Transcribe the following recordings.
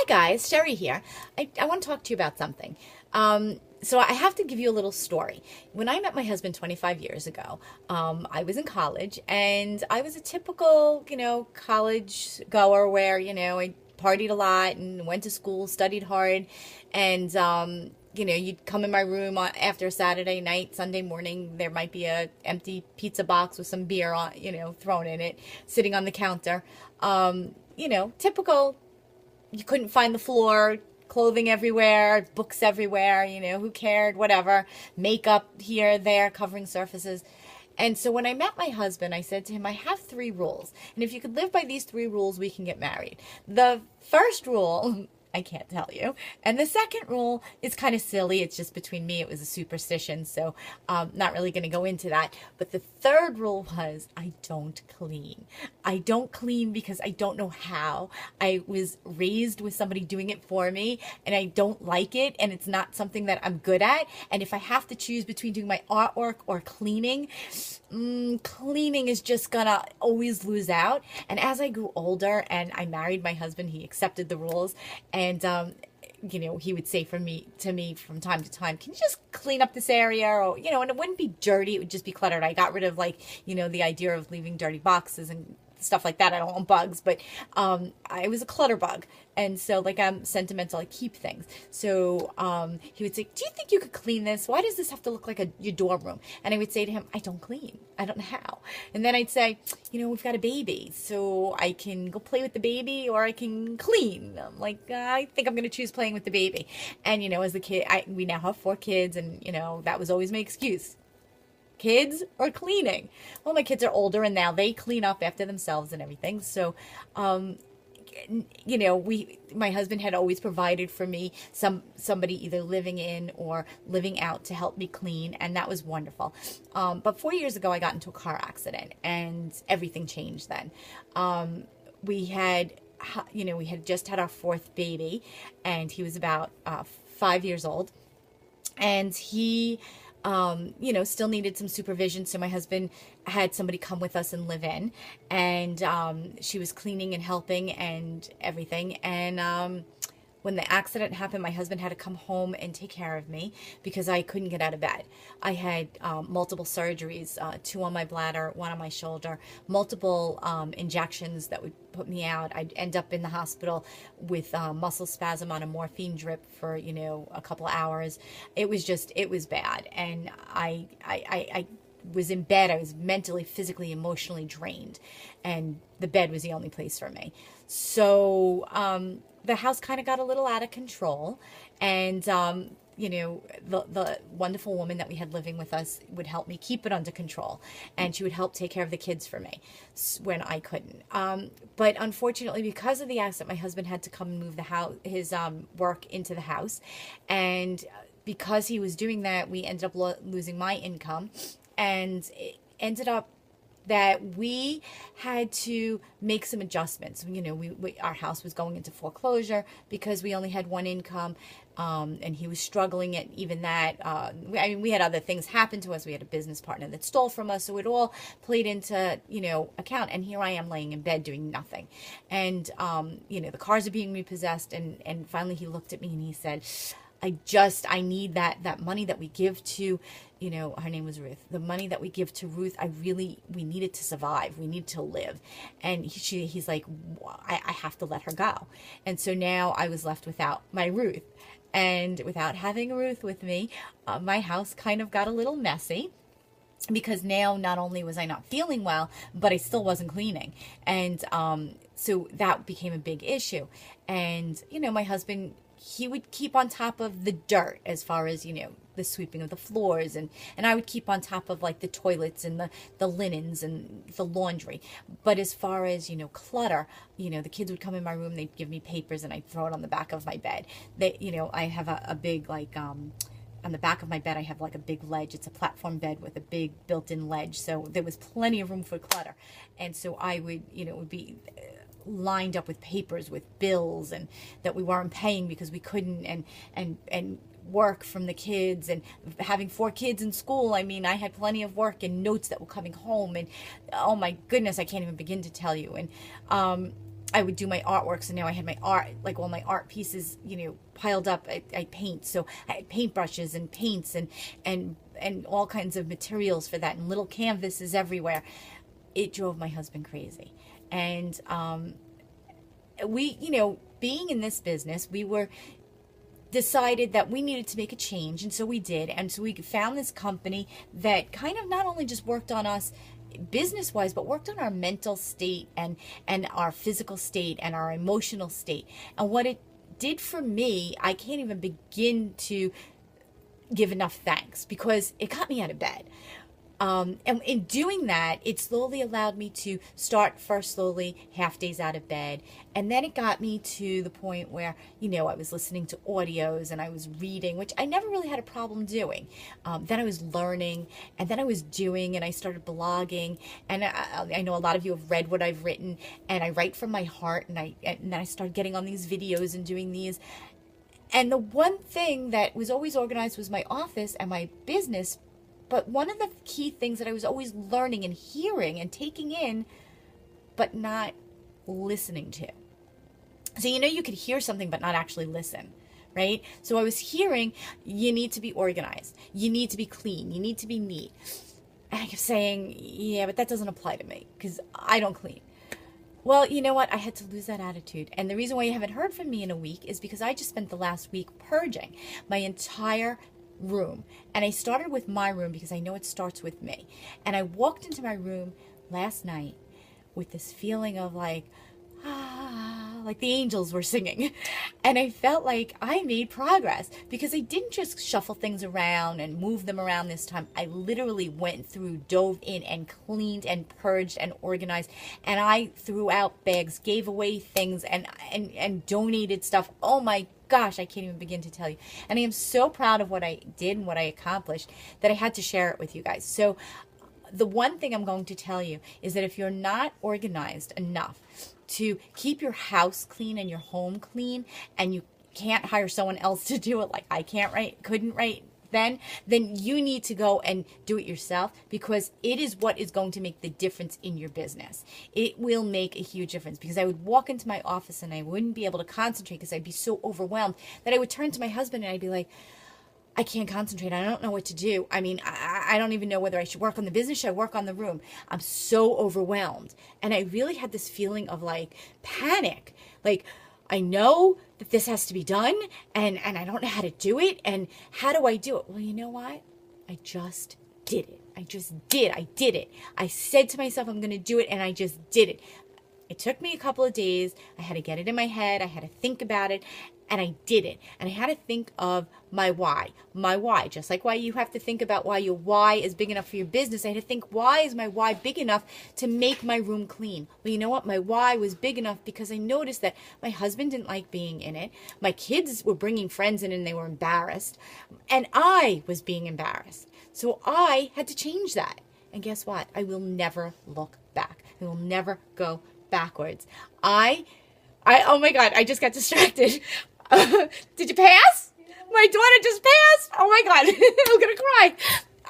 guys, Sherry here. I want to talk to you about something. So I have to give you a little story. When I met my husband 25 years ago, I was in college and I was a typical, college goer where, I partied a lot and went to school, studied hard, and, you'd come in my room after a Saturday night, Sunday morning, there might be a empty pizza box with some beer on, thrown in it, sitting on the counter. Typical. You couldn't find the floor, clothing everywhere, books everywhere, who cared, whatever, makeup here, there, covering surfaces. And so when I met my husband, I said to him, I have three rules. And if you could live by these three rules, we can get married. The first rule, I can't tell you. And the second rule is kind of silly. It's just between me. It was a superstition. So not really going to go into that. But the third rule was I don't clean. I don't clean because I don't know how. I was raised with somebody doing it for me and I don't like it. And it's not something that I'm good at. And if I have to choose between doing my artwork or cleaning, cleaning is just gonna always lose out. And as I grew older and I married my husband, he accepted the rules. And he would say to me from time to time, can you just clean up this area? Or, and it wouldn't be dirty. It would just be cluttered. I got rid of the idea of leaving dirty boxes and stuff like that. I don't want bugs, but I was a clutter bug. And so I'm sentimental. I keep things. So he would say, do you think you could clean this? Why does this have to look like your dorm room? And I would say to him, I don't clean. I don't know how. And then I'd say, we've got a baby, so I can go play with the baby or I can clean. I'm like, I think I'm going to choose playing with the baby. And, as a kid, we now have 4 kids and, that was always my excuse. Kids or cleaning. Well, my kids are older and now they clean up after themselves and everything. So, my husband had always provided for me somebody either living in or living out to help me clean, and that was wonderful. But 4 years ago, I got into a car accident, and everything changed then. We had just had our 4th baby, and he was about 5 years old, and he still needed some supervision. So my husband had somebody come with us and live in, and she was cleaning and helping and everything. And when the accident happened, my husband had to come home and take care of me because I couldn't get out of bed. I had multiple surgeries, 2 on my bladder, 1 on my shoulder, multiple injections that would put me out. I'd end up in the hospital with muscle spasm on a morphine drip for, a couple of hours. It was bad. And I was in bed. I was mentally, physically, emotionally drained. And the bed was the only place for me. So the house kind of got a little out of control. And, the wonderful woman that we had living with us would help me keep it under control. And she would help take care of the kids for me when I couldn't. But unfortunately, because of the accident, my husband had to come and move his work into the house. And because he was doing that, we ended up losing my income. And it ended up that we had to make some adjustments. Our house was going into foreclosure because we only had one income, and he was struggling at even that. We had other things happen to us. We had a business partner that stole from us, so it all played into, account. And here I am laying in bed doing nothing. And, the cars are being repossessed. And finally he looked at me and he said, I need that money that we give to, her name was Ruth. The money that we give to Ruth, we need it to survive. We need to live. And he's like, I have to let her go. And so now I was left without my Ruth. And without having Ruth with me, my house kind of got a little messy. Because now not only was I not feeling well, but I still wasn't cleaning. And so that became a big issue. And, my husband, he would keep on top of the dirt as far as, the sweeping of the floors. And I would keep on top of the toilets and the linens and the laundry. But as far as, clutter, the kids would come in my room, they'd give me papers and I'd throw it on the back of my bed. I have a big, on the back of my bed, I have a big ledge. It's a platform bed with a big built-in ledge. So there was plenty of room for clutter. And so I would, it would be lined up with papers, with bills, and that we weren't paying because we couldn't, and work from the kids, and having 4 kids in school. I had plenty of work and notes that were coming home, and oh my goodness, I can't even begin to tell you. And I would do my artwork. So now I had my art, like all my art pieces, piled up. I paint. So I had paintbrushes and paints and all kinds of materials for that, and little canvases everywhere. It drove my husband crazy. And we, being in this business, we were decided that we needed to make a change, and so we did. And so we found this company that kind of not only just worked on us business wise, but worked on our mental state and our physical state and our emotional state. And what it did for me, I can't even begin to give enough thanks, because it got me out of bed. And in doing that, it slowly allowed me to start first slowly, half days out of bed. And then it got me to the point where, I was listening to audios and I was reading, which I never really had a problem doing. Then I was learning, and then I was doing, and I started blogging. And I know a lot of you have read what I've written, and I write from my heart. And then I started getting on these videos and doing these. And the one thing that was always organized was my office and my business. But one of the key things that I was always learning and hearing and taking in, but not listening to. So, you could hear something, but not actually listen, right? So I was hearing, you need to be organized. You need to be clean. You need to be neat. And I kept saying, yeah, but that doesn't apply to me because I don't clean. Well, you know what? I had to lose that attitude. And the reason why you haven't heard from me in a week is because I just spent the last week purging my entire room. And I started with my room because I know it starts with me. And I walked into my room last night with this feeling of like the angels were singing. And I felt like I made progress because I didn't just shuffle things around and move them around this time. I literally went through, dove in and cleaned and purged and organized. And I threw out bags, gave away things and donated stuff. Oh my gosh, I can't even begin to tell you. And I am so proud of what I did and what I accomplished that I had to share it with you guys. So the one thing I'm going to tell you is that if you're not organized enough to keep your house clean and your home clean, and you can't hire someone else to do it, like I couldn't right then you need to go and do it yourself, because it is what is going to make the difference in your business. It will make a huge difference, because I would walk into my office and I wouldn't be able to concentrate because I'd be so overwhelmed that I would turn to my husband and I'd be like, I can't concentrate. I don't know what to do. I mean, I don't even know whether I should work on the business. Should I work on the room? I'm so overwhelmed. And I really had this feeling of like panic. Like, I know that this has to be done, and I don't know how to do it. And how do I do it? Well, you know what? I just did it. I did it. I said to myself, I'm going to do it, and I just did it. It took me a couple of days. I had to get it in my head. I had to think about it, and I did it. And I had to think of my why. My why. Just like why you have to think about why your why is big enough for your business, I had to think, why is my why big enough to make my room clean? Well, you know what? My why was big enough because I noticed that my husband didn't like being in it. My kids were bringing friends in and they were embarrassed. And I was being embarrassed. So I had to change that. And guess what? I will never look back. I will never go backwards. Oh my God, I just got distracted. Did you pass? My daughter just passed. Oh my God, I'm gonna cry.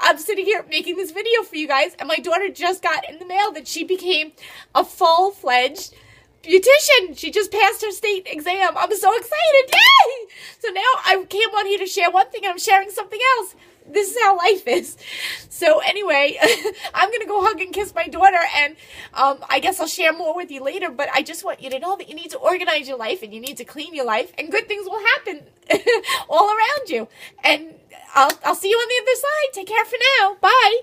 I'm sitting here making this video for you guys, and my daughter just got in the mail that she became a full-fledged beautician. She just passed her state exam. I'm so excited. Yay! So now I came on here to share one thing, and I'm sharing something else. This is how life is. So anyway, I'm going to go hug and kiss my daughter, and I guess I'll share more with you later, but I just want you to know that you need to organize your life, and you need to clean your life, and good things will happen all around you. And I'll see you on the other side. Take care for now. Bye.